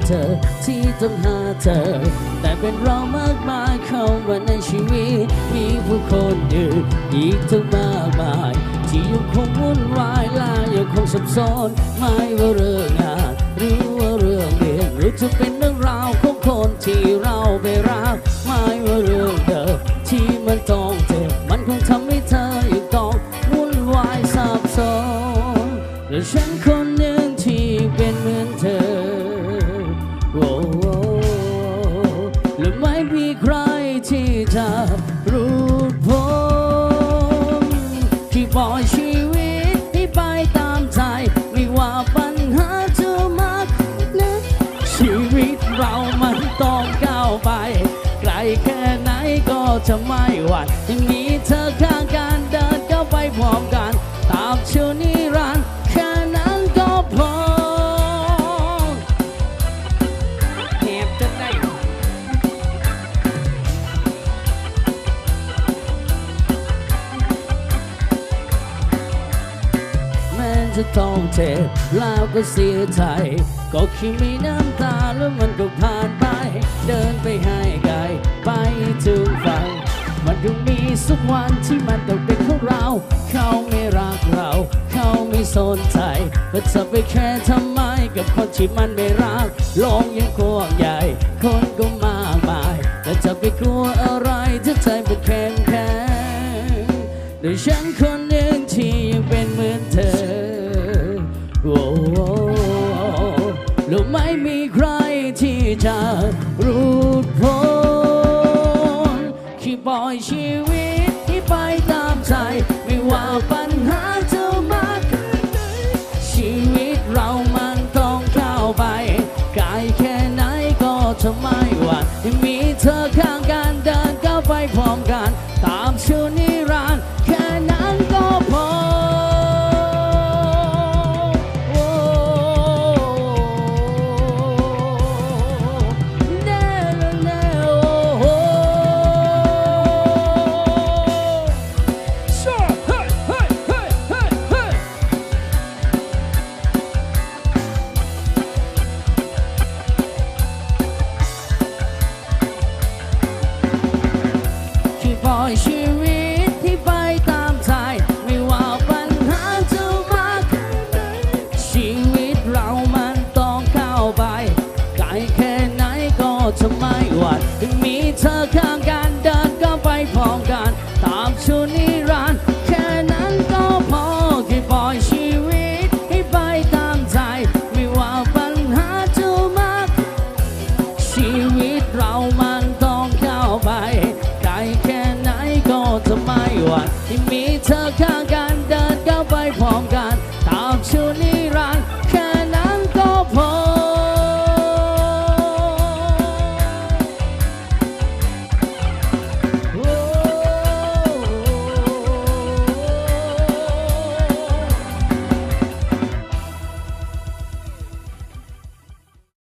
เธอที่ต้องหาเธอแต่เป็นเรามากมายเข้ามาในชีวิตมีผู้คนอื่นอีกทั้งมากมายที่ยังคงวุ่นวายและยังคงสับสนไม่ว่าเรื่องงานหรือว่าเรื่องเรียนหรือจะเป็นเรื่องราวของคนที่เราไปรักไม่ว่าเรื่องเดิมที่มันต้องเจ็บมันคงทำให้เธอยังต้องวุ่นวายสับสนและฉันคนหนึ่งที่เป็นเหมือนเธอโอ้และไม่มีใครที่จะรู้พ้นที่ปล่อยชีวิตที่ไปตามใจไม่ว่าปัญหาจะมากนักชีวิตเรามันต้องก้าวไปไกลแค่ไหนก็จะไม่หวั่นยังมีเธอข้างกันเดินก้าวไปพร้อมกันตามเชื่อนิรันดร์แค่นั้นก็พอแอบจะได้แม้จะต้องเจ็บแล้วก็เสียใจก็แค่มีน้ำตาแล้วมันก็ผ่านไปเดินไปให้ไกลไปถึงฝั่งมันยังมีสักวันที่มันต้องเป็นของเราเขาไม่รักเราเขาไม่สนใจก็จะไปแค่ทำไมกับคนที่มันไม่รักโลกยังกว้างใหญ่คนก็มากมายแต่จะไปกลัวอะไรถ้าใจมันแข็งแข็งโดยฉันคนหนึ่งที่ยังเป็นเหมือนเธอโอ้แล้วไม่มีใครที่จะรู้พ้นที่ปล่อยชีวิตที่ไปตามใจไม่ว่าปัญหาจะมากแค่ไหนชีวิตเรามันต้องก้าวไปไกลแค่ไหนก็จะไม่หวั่นมีเธอข้างกันเดินก้าวไปพร้อมกันตามชื่อนิรันดร์แค่นั้นก็พอปล่อยชีวิตที่ไปตามใจไม่ว่าปัญหาจะมากแค่ไหนชีวิตเรามันต้องก้าวไปไกลแค่ไหนก็จะไม่หวั่นมีเธอข้างกันเดินก็ไปพร้อมกันตามชื่อนิรันดร์แค่นั้นก็พอแค่ปล่อยชีวิตให้ไปตามใจไม่ว่าปัญหาจะมากชีวิตเรามันต้องก้าวไปจะไม่หวั่นที่มีเธอข้างกันเดินก้าวไปพร้อมกัน